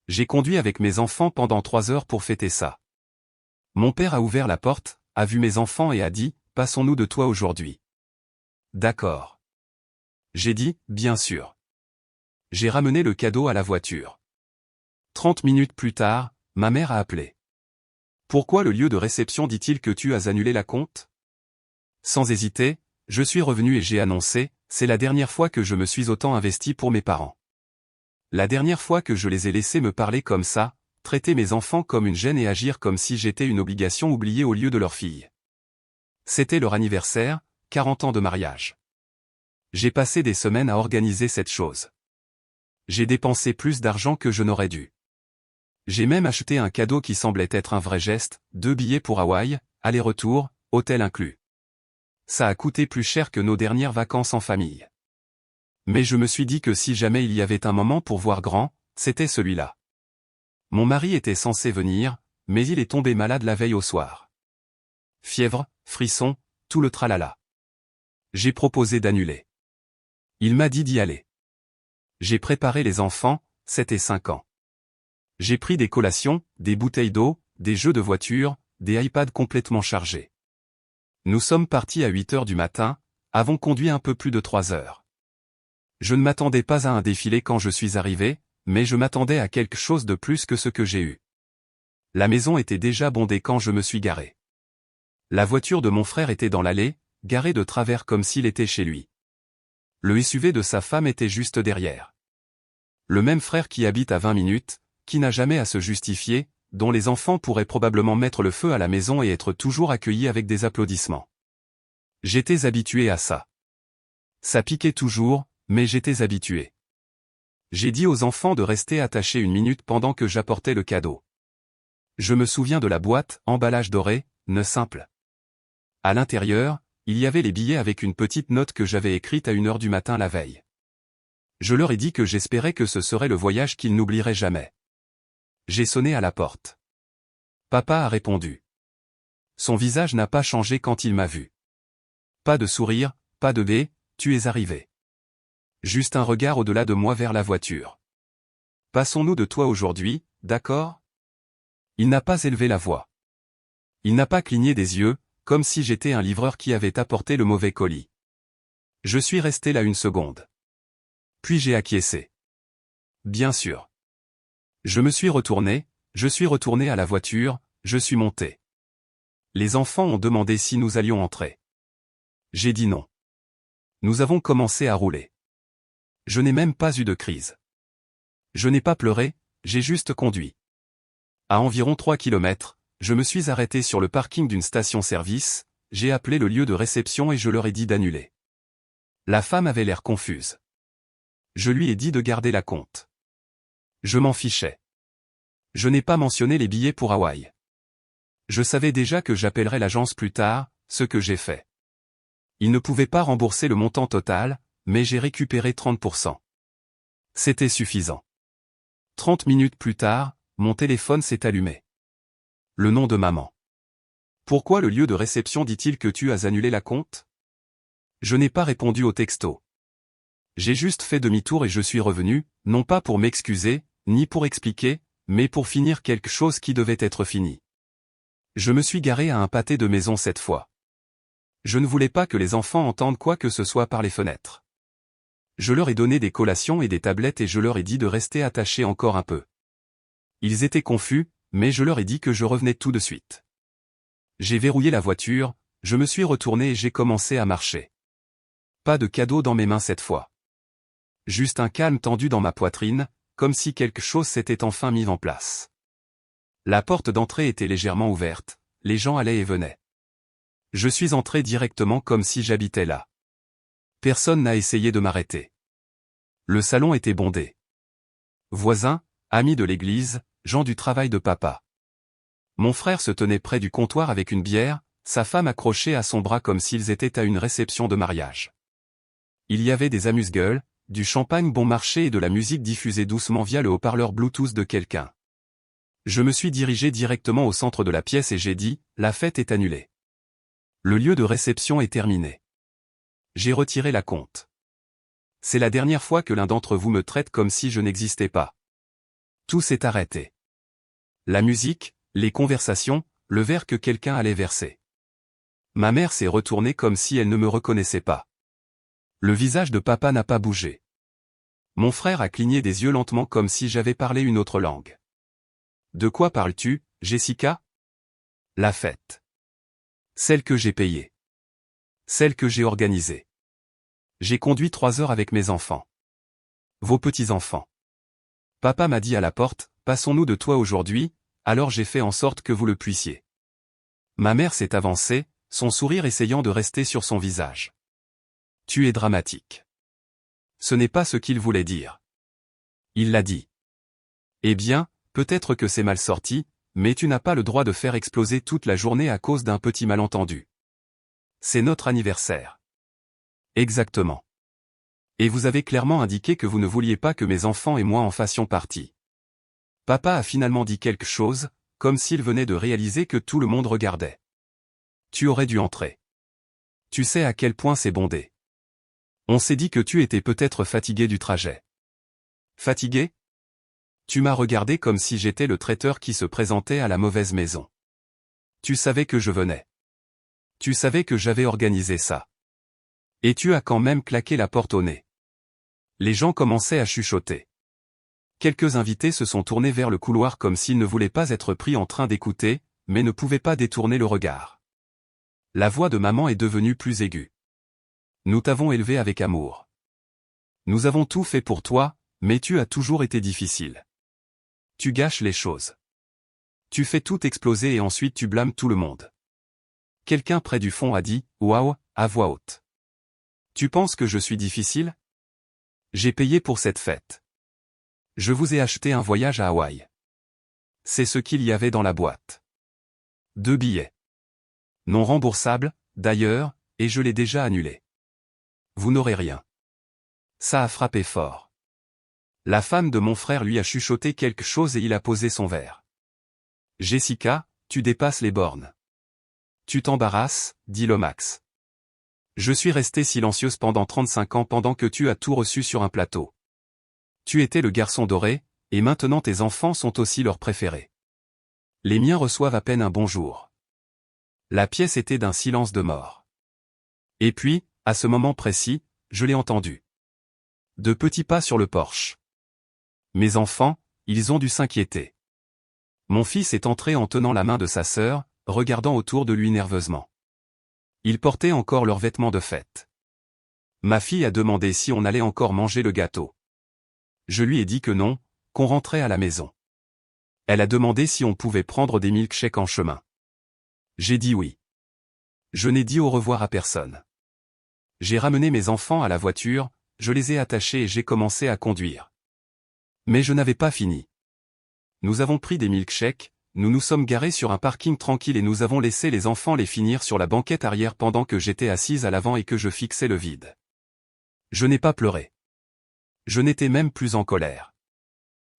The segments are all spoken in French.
J'ai conduit avec mes enfants pendant 3 heures pour fêter ça. Mon père a ouvert la porte, a vu mes enfants et a dit, passons-nous de toi aujourd'hui. D'accord. J'ai dit, bien sûr. J'ai ramené le cadeau à la voiture. 30 minutes plus tard, ma mère a appelé. Pourquoi le lieu de réception dit-il que tu as annulé la compte? Sans hésiter, je suis revenu et j'ai annoncé, c'est la dernière fois que je me suis autant investi pour mes parents. La dernière fois que je les ai laissés me parler comme ça, traiter mes enfants comme une gêne et agir comme si j'étais une obligation oubliée au lieu de leur fille. C'était leur anniversaire, 40 ans de mariage. J'ai passé des semaines à organiser cette chose. J'ai dépensé plus d'argent que je n'aurais dû. J'ai même acheté un cadeau qui semblait être un vrai geste, 2 billets pour Hawaï, aller-retour, hôtel inclus. Ça a coûté plus cher que nos dernières vacances en famille. Mais je me suis dit que si jamais il y avait un moment pour voir grand, c'était celui-là. Mon mari était censé venir, mais il est tombé malade la veille au soir. Fièvre, frissons, tout le tralala. J'ai proposé d'annuler. Il m'a dit d'y aller. J'ai préparé les enfants, 7 et 5 ans. J'ai pris des collations, des bouteilles d'eau, des jeux de voiture, des iPads complètement chargés. Nous sommes partis à 8 heures du matin, avons conduit un peu plus de 3 heures. Je ne m'attendais pas à un défilé quand je suis arrivé, mais je m'attendais à quelque chose de plus que ce que j'ai eu. La maison était déjà bondée quand je me suis garé. La voiture de mon frère était dans l'allée, garée de travers comme s'il était chez lui. Le SUV de sa femme était juste derrière. Le même frère qui habite à 20 minutes, qui n'a jamais à se justifier, dont les enfants pourraient probablement mettre le feu à la maison et être toujours accueillis avec des applaudissements. J'étais habitué à ça. Ça piquait toujours, mais j'étais habitué. J'ai dit aux enfants de rester attachés 1 minute pendant que j'apportais le cadeau. Je me souviens de la boîte, emballage doré, ne simple. À l'intérieur, il y avait les billets avec une petite note que j'avais écrite à 1 heure du matin la veille. Je leur ai dit que j'espérais que ce serait le voyage qu'ils n'oublieraient jamais. J'ai sonné à la porte. Papa a répondu. Son visage n'a pas changé quand il m'a vu. Pas de sourire, pas de bé, tu es arrivé. Juste un regard au-delà de moi vers la voiture. Passons-nous de toi aujourd'hui, d'accord? Il n'a pas élevé la voix. Il n'a pas cligné des yeux, comme si j'étais un livreur qui avait apporté le mauvais colis. Je suis resté là 1 seconde. Puis j'ai acquiescé. Bien sûr. Je me suis retourné, je suis retourné à la voiture, je suis monté. Les enfants ont demandé si nous allions entrer. J'ai dit non. Nous avons commencé à rouler. Je n'ai même pas eu de crise. Je n'ai pas pleuré, j'ai juste conduit. À environ 3 kilomètres, je me suis arrêté sur le parking d'une station-service, j'ai appelé le lieu de réception et je leur ai dit d'annuler. La femme avait l'air confuse. Je lui ai dit de garder la compte. Je m'en fichais. Je n'ai pas mentionné les billets pour Hawaï. Je savais déjà que j'appellerais l'agence plus tard, ce que j'ai fait. Ils ne pouvaient pas rembourser le montant total, mais j'ai récupéré 30%. C'était suffisant. 30 minutes plus tard, mon téléphone s'est allumé. Le nom de maman. Pourquoi le lieu de réception dit-il que tu as annulé la compte? Je n'ai pas répondu au texto. J'ai juste fait demi-tour et je suis revenu, non pas pour m'excuser, ni pour expliquer, mais pour finir quelque chose qui devait être fini. Je me suis garé à un pâté de maison cette fois. Je ne voulais pas que les enfants entendent quoi que ce soit par les fenêtres. Je leur ai donné des collations et des tablettes et je leur ai dit de rester attachés encore un peu. Ils étaient confus, mais je leur ai dit que je revenais tout de suite. J'ai verrouillé la voiture, je me suis retourné et j'ai commencé à marcher. Pas de cadeau dans mes mains cette fois. Juste un calme tendu dans ma poitrine, comme si quelque chose s'était enfin mis en place. La porte d'entrée était légèrement ouverte, les gens allaient et venaient. Je suis entré directement comme si j'habitais là. Personne n'a essayé de m'arrêter. Le salon était bondé. Voisins, amis de l'église, gens du travail de papa. Mon frère se tenait près du comptoir avec une bière, sa femme accrochée à son bras comme s'ils étaient à une réception de mariage. Il y avait des amuse-gueules, du champagne bon marché et de la musique diffusée doucement via le haut-parleur Bluetooth de quelqu'un. Je me suis dirigé directement au centre de la pièce et j'ai dit, la fête est annulée. Le lieu de réception est terminé. J'ai retiré la compte. C'est la dernière fois que l'un d'entre vous me traite comme si je n'existais pas. Tout s'est arrêté. La musique, les conversations, le verre que quelqu'un allait verser. Ma mère s'est retournée comme si elle ne me reconnaissait pas. Le visage de papa n'a pas bougé. Mon frère a cligné des yeux lentement comme si j'avais parlé une autre langue. De quoi parles-tu, Jessica? La fête. Celle que j'ai payée. Celle que j'ai organisée. J'ai conduit 3 heures avec mes enfants. Vos petits-enfants. Papa m'a dit à la porte, passons-nous de toi aujourd'hui, alors j'ai fait en sorte que vous le puissiez. Ma mère s'est avancée, son sourire essayant de rester sur son visage. Tu es dramatique. Ce n'est pas ce qu'il voulait dire. Il l'a dit. Eh bien, peut-être que c'est mal sorti, mais tu n'as pas le droit de faire exploser toute la journée à cause d'un petit malentendu. C'est notre anniversaire. Exactement. Et vous avez clairement indiqué que vous ne vouliez pas que mes enfants et moi en fassions partie. Papa a finalement dit quelque chose, comme s'il venait de réaliser que tout le monde regardait. Tu aurais dû entrer. Tu sais à quel point c'est bondé. On s'est dit que tu étais peut-être fatigué du trajet. Fatigué? Tu m'as regardé comme si j'étais le traiteur qui se présentait à la mauvaise maison. Tu savais que je venais. Tu savais que j'avais organisé ça. Et tu as quand même claqué la porte au nez. Les gens commençaient à chuchoter. Quelques invités se sont tournés vers le couloir comme s'ils ne voulaient pas être pris en train d'écouter, mais ne pouvaient pas détourner le regard. La voix de maman est devenue plus aiguë. Nous t'avons élevé avec amour. Nous avons tout fait pour toi, mais tu as toujours été difficile. Tu gâches les choses. Tu fais tout exploser et ensuite tu blâmes tout le monde. Quelqu'un près du fond a dit « Waouh » à voix haute. Tu penses que je suis difficile? J'ai payé pour cette fête. Je vous ai acheté un voyage à Hawaï. C'est ce qu'il y avait dans la boîte. 2 billets. Non remboursables, d'ailleurs, et je l'ai déjà annulé. Vous n'aurez rien. Ça a frappé fort. La femme de mon frère lui a chuchoté quelque chose et il a posé son verre. Jessica, tu dépasses les bornes. Tu t'embarrasses, dit Lomax. Je suis restée silencieuse pendant 35 ans pendant que tu as tout reçu sur un plateau. Tu étais le garçon doré, et maintenant tes enfants sont aussi leurs préférés. Les miens reçoivent à peine un bonjour. La pièce était d'un silence de mort. Et puis, à ce moment précis, je l'ai entendu. De petits pas sur le porche. Mes enfants, ils ont dû s'inquiéter. Mon fils est entré en tenant la main de sa sœur, regardant autour de lui nerveusement. Ils portaient encore leurs vêtements de fête. Ma fille a demandé si on allait encore manger le gâteau. Je lui ai dit que non, qu'on rentrait à la maison. Elle a demandé si on pouvait prendre des milkshakes en chemin. J'ai dit oui. Je n'ai dit au revoir à personne. J'ai ramené mes enfants à la voiture, je les ai attachés et j'ai commencé à conduire. Mais je n'avais pas fini. Nous avons pris des milkshakes, nous nous sommes garés sur un parking tranquille et nous avons laissé les enfants les finir sur la banquette arrière pendant que j'étais assise à l'avant et que je fixais le vide. Je n'ai pas pleuré. Je n'étais même plus en colère.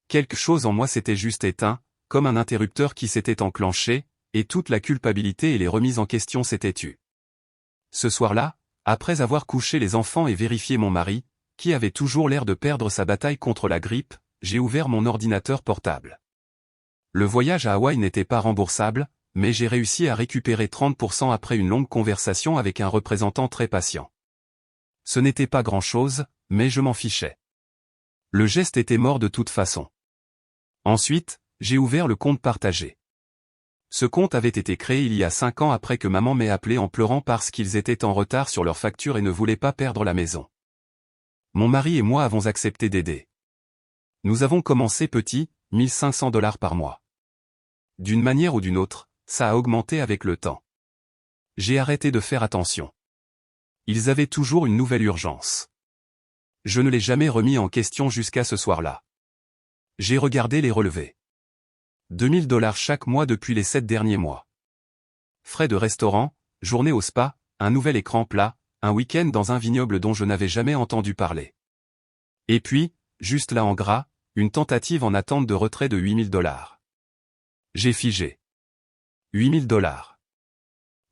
Quelque chose en moi s'était juste éteint, comme un interrupteur qui s'était enclenché, et toute la culpabilité et les remises en question s'étaient tues. Ce soir-là, après avoir couché les enfants et vérifié mon mari, qui avait toujours l'air de perdre sa bataille contre la grippe, j'ai ouvert mon ordinateur portable. Le voyage à Hawaï n'était pas remboursable, mais j'ai réussi à récupérer 30% après une longue conversation avec un représentant très patient. Ce n'était pas grand-chose, mais je m'en fichais. Le geste était mort de toute façon. Ensuite, j'ai ouvert le compte partagé. Ce compte avait été créé il y a 5 ans après que maman m'ait appelé en pleurant parce qu'ils étaient en retard sur leur facture et ne voulaient pas perdre la maison. Mon mari et moi avons accepté d'aider. Nous avons commencé petit, $1 500 par mois. D'une manière ou d'une autre, ça a augmenté avec le temps. J'ai arrêté de faire attention. Ils avaient toujours une nouvelle urgence. Je ne l'ai jamais remis en question jusqu'à ce soir-là. J'ai regardé les relevés. $2000 chaque mois depuis les 7 derniers mois. Frais de restaurant, journée au spa, un nouvel écran plat, un week-end dans un vignoble dont je n'avais jamais entendu parler. Et puis, juste là en gras, une tentative en attente de retrait de $8000. J'ai figé. $8000.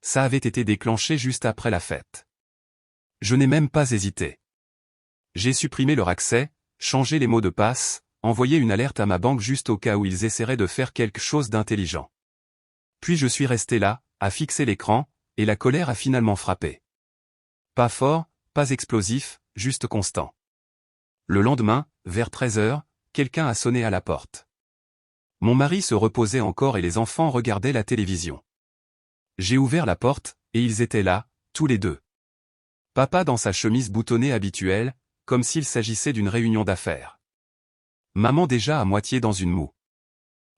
Ça avait été déclenché juste après la fête. Je n'ai même pas hésité. J'ai supprimé leur accès, changé les mots de passe, envoyer une alerte à ma banque juste au cas où ils essaieraient de faire quelque chose d'intelligent. Puis je suis resté là, à fixer l'écran, et la colère a finalement frappé. Pas fort, pas explosif, juste constant. Le lendemain, vers 13 heures, quelqu'un a sonné à la porte. Mon mari se reposait encore et les enfants regardaient la télévision. J'ai ouvert la porte, et ils étaient là, tous les deux. Papa dans sa chemise boutonnée habituelle, comme s'il s'agissait d'une réunion d'affaires. Maman déjà à moitié dans une moue.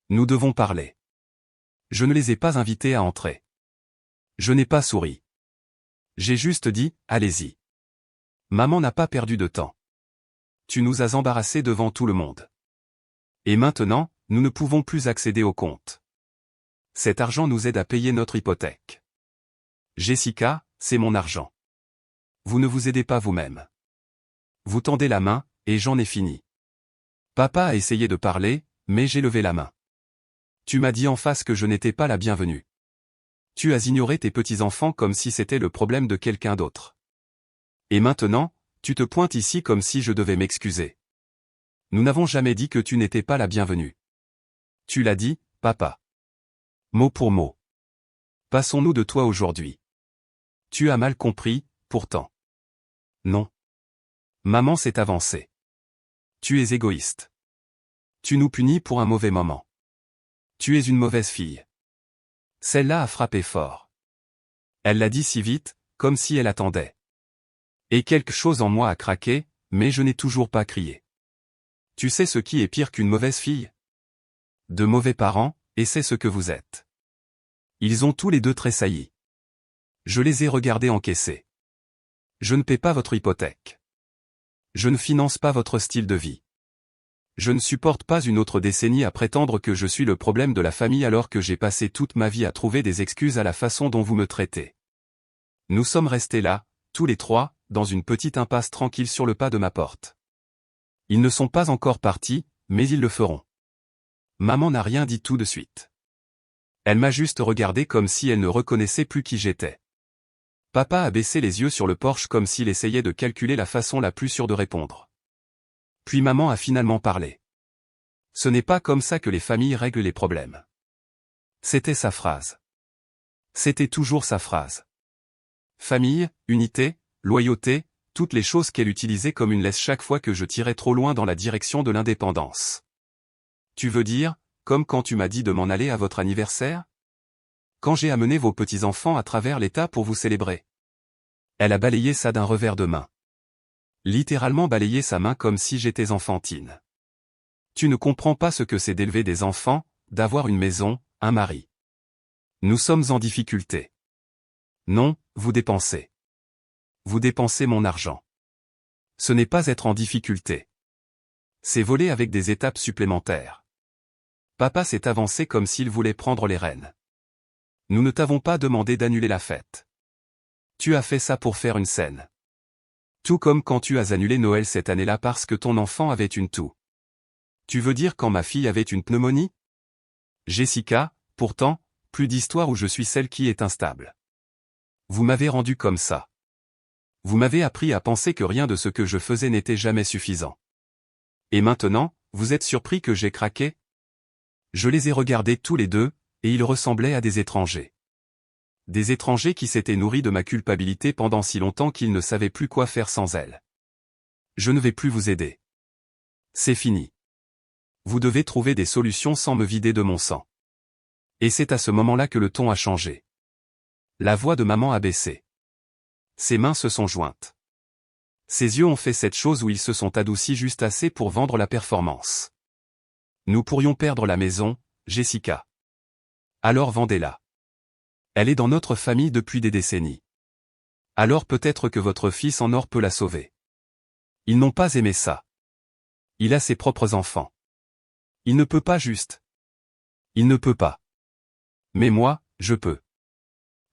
Nous devons parler. Je ne les ai pas invités à entrer. Je n'ai pas souri. J'ai juste dit, allez-y. Maman n'a pas perdu de temps. Tu nous as embarrassés devant tout le monde. Et maintenant, nous ne pouvons plus accéder au compte. Cet argent nous aide à payer notre hypothèque. Jessica, c'est mon argent. Vous ne vous aidez pas vous-même. Vous tendez la main, et j'en ai fini. Papa a essayé de parler, mais j'ai levé la main. Tu m'as dit en face que je n'étais pas la bienvenue. Tu as ignoré tes petits-enfants comme si c'était le problème de quelqu'un d'autre. Et maintenant, tu te pointes ici comme si je devais m'excuser. Nous n'avons jamais dit que tu n'étais pas la bienvenue. Tu l'as dit, papa. Mot pour mot. Passons-nous de toi aujourd'hui. Tu as mal compris, pourtant. Non. Maman s'est avancée. Tu es égoïste. Tu nous punis pour un mauvais moment. Tu es une mauvaise fille. Celle-là a frappé fort. Elle l'a dit si vite, comme si elle attendait. Et quelque chose en moi a craqué, mais je n'ai toujours pas crié. Tu sais ce qui est pire qu'une mauvaise fille? De mauvais parents, et c'est ce que vous êtes. Ils ont tous les deux tressailli. Je les ai regardés encaisser. Je ne paie pas votre hypothèque. Je ne finance pas votre style de vie. Je ne supporte pas une autre décennie à prétendre que je suis le problème de la famille alors que j'ai passé toute ma vie à trouver des excuses à la façon dont vous me traitez. Nous sommes restés là, tous les trois, dans une petite impasse tranquille sur le pas de ma porte. Ils ne sont pas encore partis, mais ils le feront. Maman n'a rien dit tout de suite. Elle m'a juste regardé comme si elle ne reconnaissait plus qui j'étais. Papa a baissé les yeux sur le porche comme s'il essayait de calculer la façon la plus sûre de répondre. Puis maman a finalement parlé. Ce n'est pas comme ça que les familles règlent les problèmes. C'était sa phrase. C'était toujours sa phrase. Famille, unité, loyauté, toutes les choses qu'elle utilisait comme une laisse chaque fois que je tirais trop loin dans la direction de l'indépendance. Tu veux dire, comme quand tu m'as dit de m'en aller à votre anniversaire? Quand j'ai amené vos petits-enfants à travers l'État pour vous célébrer. Elle a balayé ça d'un revers de main. Littéralement balayé sa main comme si j'étais enfantine. Tu ne comprends pas ce que c'est d'élever des enfants, d'avoir une maison, un mari. Nous sommes en difficulté. Non, vous dépensez. Vous dépensez mon argent. Ce n'est pas être en difficulté. C'est voler avec des étapes supplémentaires. Papa s'est avancé comme s'il voulait prendre les rênes. Nous ne t'avons pas demandé d'annuler la fête. Tu as fait ça pour faire une scène. Tout comme quand tu as annulé Noël cette année-là parce que ton enfant avait une toux. Tu veux dire quand ma fille avait une pneumonie? Jessica, pourtant, plus d'histoire où je suis celle qui est instable. Vous m'avez rendu comme ça. Vous m'avez appris à penser que rien de ce que je faisais n'était jamais suffisant. Et maintenant, vous êtes surpris que j'ai craqué? Je les ai regardés tous les deux, et ils ressemblaient à des étrangers. Des étrangers qui s'étaient nourris de ma culpabilité pendant si longtemps qu'ils ne savaient plus quoi faire sans elle. Je ne vais plus vous aider. C'est fini. Vous devez trouver des solutions sans me vider de mon sang. Et c'est à ce moment-là que le ton a changé. La voix de maman a baissé. Ses mains se sont jointes. Ses yeux ont fait cette chose où ils se sont adoucis juste assez pour vendre la performance. Nous pourrions perdre la maison, Jessica. Alors vendez-la. Elle est dans notre famille depuis des décennies. Alors peut-être que votre fils en or peut la sauver. Ils n'ont pas aimé ça. Il a ses propres enfants. Il ne peut pas juste. Il ne peut pas. Mais moi, je peux.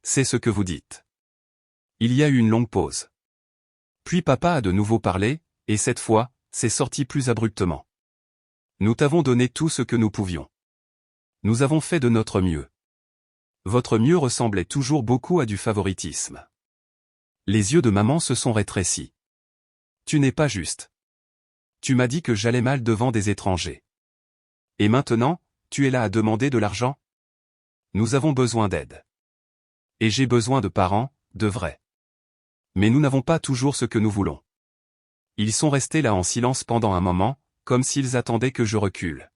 C'est ce que vous dites. Il y a eu une longue pause. Puis papa a de nouveau parlé, et cette fois, c'est sorti plus abruptement. Nous t'avons donné tout ce que nous pouvions. Nous avons fait de notre mieux. Votre mieux ressemblait toujours beaucoup à du favoritisme. Les yeux de maman se sont rétrécis. Tu n'es pas juste. Tu m'as dit que j'allais mal devant des étrangers. Et maintenant, tu es là à demander de l'argent? Nous avons besoin d'aide. Et j'ai besoin de parents, de vrais. Mais nous n'avons pas toujours ce que nous voulons. Ils sont restés là en silence pendant un moment, comme s'ils attendaient que je recule.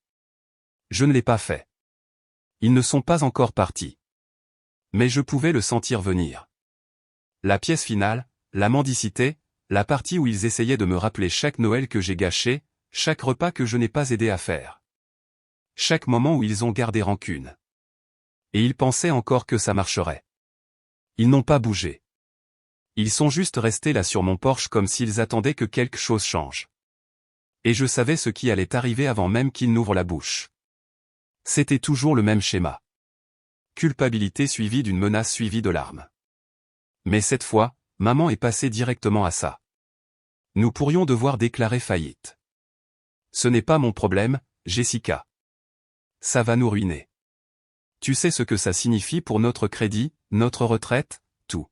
Je ne l'ai pas fait. Ils ne sont pas encore partis. Mais je pouvais le sentir venir. La pièce finale, la mendicité, la partie où ils essayaient de me rappeler chaque Noël que j'ai gâché, chaque repas que je n'ai pas aidé à faire. Chaque moment où ils ont gardé rancune. Et ils pensaient encore que ça marcherait. Ils n'ont pas bougé. Ils sont juste restés là sur mon porche comme s'ils attendaient que quelque chose change. Et je savais ce qui allait arriver avant même qu'ils n'ouvrent la bouche. C'était toujours le même schéma. Culpabilité suivie d'une menace suivie de larmes. Mais cette fois, maman est passée directement à ça. Nous pourrions devoir déclarer faillite. Ce n'est pas mon problème, Jessica. Ça va nous ruiner. Tu sais ce que ça signifie pour notre crédit, notre retraite, tout.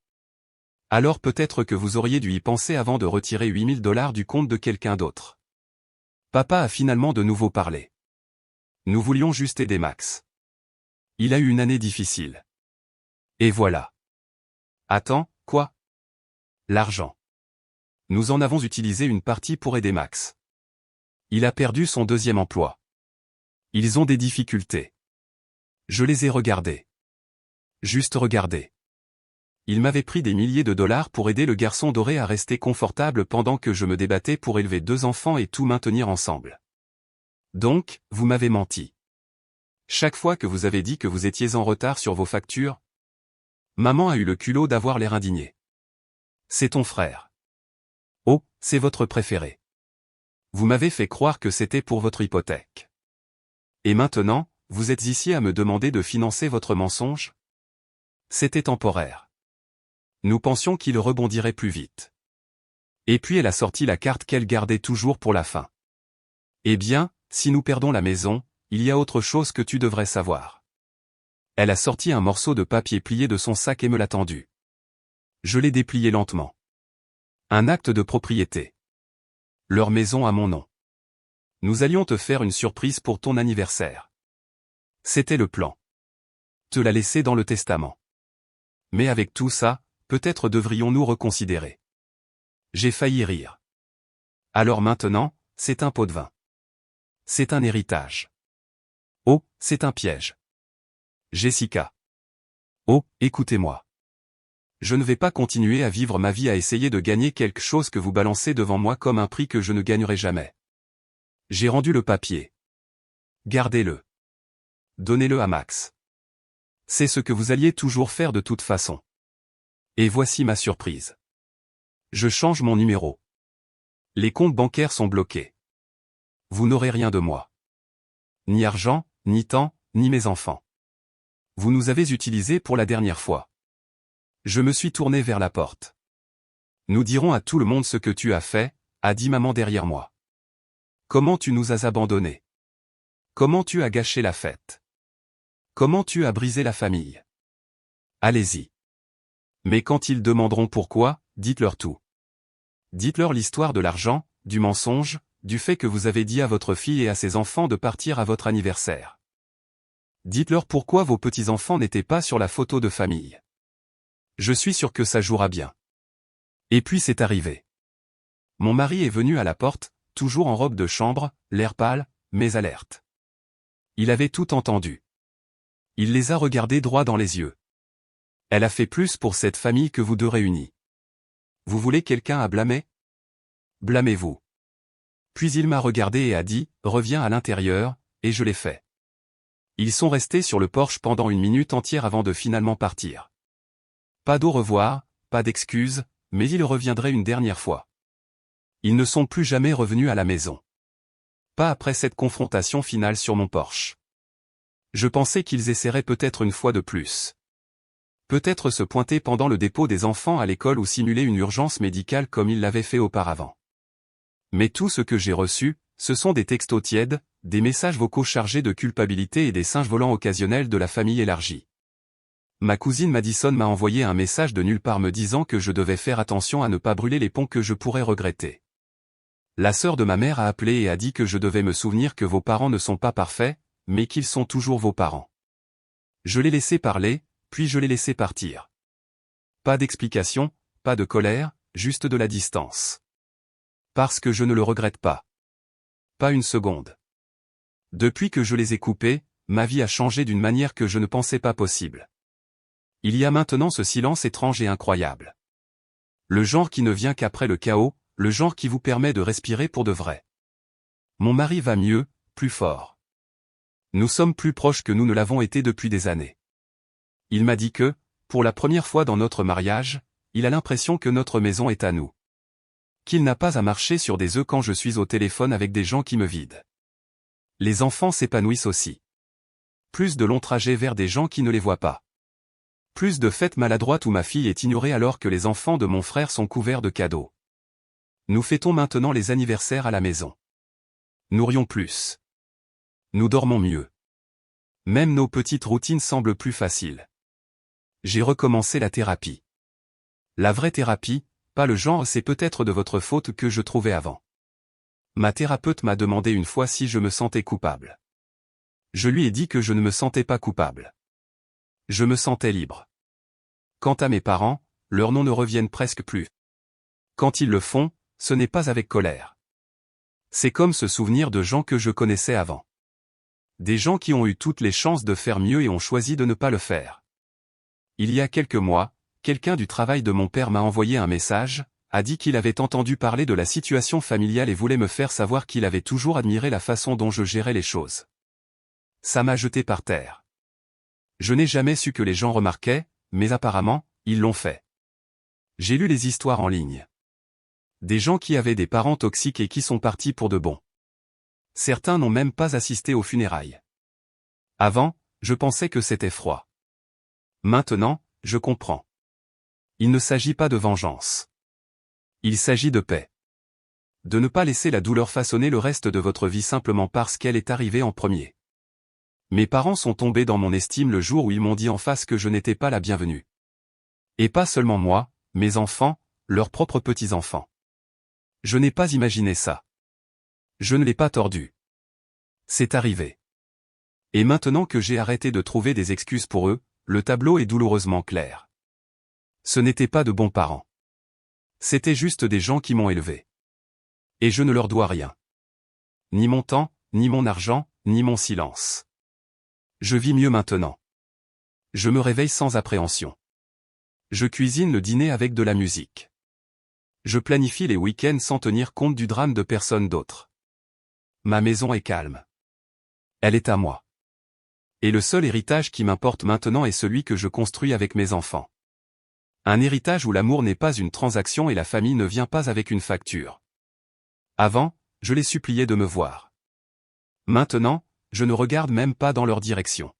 Alors peut-être que vous auriez dû y penser avant de retirer $8000 du compte de quelqu'un d'autre. Papa a finalement de nouveau parlé. Nous voulions juste aider Max. Il a eu une année difficile. Et voilà. Attends, quoi? L'argent. Nous en avons utilisé une partie pour aider Max. Il a perdu son deuxième emploi. Ils ont des difficultés. Je les ai regardés. Juste regardés. Il m'avait pris des milliers de dollars pour aider le garçon doré à rester confortable pendant que je me débattais pour élever 2 enfants et tout maintenir ensemble. Donc, vous m'avez menti. Chaque fois que vous avez dit que vous étiez en retard sur vos factures, maman a eu le culot d'avoir l'air indigné. C'est ton frère. Oh, c'est votre préféré. Vous m'avez fait croire que c'était pour votre hypothèque. Et maintenant, vous êtes ici à me demander de financer votre mensonge? C'était temporaire. Nous pensions qu'il rebondirait plus vite. Et puis elle a sorti la carte qu'elle gardait toujours pour la fin. Eh bien, si nous perdons la maison, il y a autre chose que tu devrais savoir. Elle a sorti un morceau de papier plié de son sac et me l'a tendu. Je l'ai déplié lentement. Un acte de propriété. Leur maison à mon nom. Nous allions te faire une surprise pour ton anniversaire. C'était le plan. Te la laisser dans le testament. Mais avec tout ça, peut-être devrions-nous reconsidérer. J'ai failli rire. Alors maintenant, c'est un pot de vin. C'est un héritage. Oh, c'est un piège. Jessica. Oh, écoutez-moi. Je ne vais pas continuer à vivre ma vie à essayer de gagner quelque chose que vous balancez devant moi comme un prix que je ne gagnerai jamais. J'ai rendu le papier. Gardez-le. Donnez-le à Max. C'est ce que vous alliez toujours faire de toute façon. Et voici ma surprise. Je change mon numéro. Les comptes bancaires sont bloqués. Vous n'aurez rien de moi. Ni argent, ni temps, ni mes enfants. Vous nous avez utilisés pour la dernière fois. Je me suis tourné vers la porte. Nous dirons à tout le monde ce que tu as fait, a dit maman derrière moi. Comment tu nous as abandonnés? Comment tu as gâché la fête? Comment tu as brisé la famille? Allez-y. Mais quand ils demanderont pourquoi, dites-leur tout. Dites-leur l'histoire de l'argent, du mensonge, du fait que vous avez dit à votre fille et à ses enfants de partir à votre anniversaire. Dites-leur pourquoi vos petits-enfants n'étaient pas sur la photo de famille. Je suis sûr que ça jouera bien. Et puis c'est arrivé. Mon mari est venu à la porte, toujours en robe de chambre, l'air pâle, mais alerte. Il avait tout entendu. Il les a regardés droit dans les yeux. Elle a fait plus pour cette famille que vous deux réunis. Vous voulez quelqu'un à blâmer? Blâmez-vous. Puis il m'a regardé et a dit, reviens à l'intérieur, et je l'ai fait. Ils sont restés sur le porche pendant 1 minute entière avant de finalement partir. Pas d'au revoir, pas d'excuses, mais ils reviendraient une dernière fois. Ils ne sont plus jamais revenus à la maison. Pas après cette confrontation finale sur mon porche. Je pensais qu'ils essaieraient peut-être une fois de plus. Peut-être se pointer pendant le dépôt des enfants à l'école ou simuler une urgence médicale comme ils l'avaient fait auparavant. Mais tout ce que j'ai reçu, ce sont des textos tièdes, des messages vocaux chargés de culpabilité et des singes volants occasionnels de la famille élargie. Ma cousine Madison m'a envoyé un message de nulle part me disant que je devais faire attention à ne pas brûler les ponts que je pourrais regretter. La sœur de ma mère a appelé et a dit que je devais me souvenir que vos parents ne sont pas parfaits, mais qu'ils sont toujours vos parents. Je l'ai laissé parler, puis je l'ai laissé partir. Pas d'explication, pas de colère, juste de la distance. Parce que je ne le regrette pas. Pas une seconde. Depuis que je les ai coupés, ma vie a changé d'une manière que je ne pensais pas possible. Il y a maintenant ce silence étrange et incroyable. Le genre qui ne vient qu'après le chaos, le genre qui vous permet de respirer pour de vrai. Mon mari va mieux, plus fort. Nous sommes plus proches que nous ne l'avons été depuis des années. Il m'a dit que, pour la première fois dans notre mariage, il a l'impression que notre maison est à nous. Qu'il n'a pas à marcher sur des œufs quand je suis au téléphone avec des gens qui me vident. Les enfants s'épanouissent aussi. Plus de longs trajets vers des gens qui ne les voient pas. Plus de fêtes maladroites où ma fille est ignorée alors que les enfants de mon frère sont couverts de cadeaux. Nous fêtons maintenant les anniversaires à la maison. Nous rions plus. Nous dormons mieux. Même nos petites routines semblent plus faciles. J'ai recommencé la thérapie. La vraie thérapie, pas le genre c'est peut-être de votre faute que je trouvais avant. Ma thérapeute m'a demandé une fois si je me sentais coupable. Je lui ai dit que je ne me sentais pas coupable. Je me sentais libre. Quant à mes parents, leurs noms ne reviennent presque plus. Quand ils le font, ce n'est pas avec colère. C'est comme se souvenir de gens que je connaissais avant. Des gens qui ont eu toutes les chances de faire mieux et ont choisi de ne pas le faire. Il y a quelques mois, quelqu'un du travail de mon père m'a envoyé un message, a dit qu'il avait entendu parler de la situation familiale et voulait me faire savoir qu'il avait toujours admiré la façon dont je gérais les choses. Ça m'a jeté par terre. Je n'ai jamais su que les gens remarquaient, mais apparemment, ils l'ont fait. J'ai lu les histoires en ligne. Des gens qui avaient des parents toxiques et qui sont partis pour de bon. Certains n'ont même pas assisté aux funérailles. Avant, je pensais que c'était froid. Maintenant, je comprends. Il ne s'agit pas de vengeance. Il s'agit de paix. De ne pas laisser la douleur façonner le reste de votre vie simplement parce qu'elle est arrivée en premier. Mes parents sont tombés dans mon estime le jour où ils m'ont dit en face que je n'étais pas la bienvenue. Et pas seulement moi, mes enfants, leurs propres petits-enfants. Je n'ai pas imaginé ça. Je ne l'ai pas tordu. C'est arrivé. Et maintenant que j'ai arrêté de trouver des excuses pour eux, le tableau est douloureusement clair. Ce n'étaient pas de bons parents. C'étaient juste des gens qui m'ont élevé. Et je ne leur dois rien. Ni mon temps, ni mon argent, ni mon silence. Je vis mieux maintenant. Je me réveille sans appréhension. Je cuisine le dîner avec de la musique. Je planifie les week-ends sans tenir compte du drame de personne d'autre. Ma maison est calme. Elle est à moi. Et le seul héritage qui m'importe maintenant est celui que je construis avec mes enfants. Un héritage où l'amour n'est pas une transaction et la famille ne vient pas avec une facture. Avant, je les suppliais de me voir. Maintenant, je ne regarde même pas dans leur direction.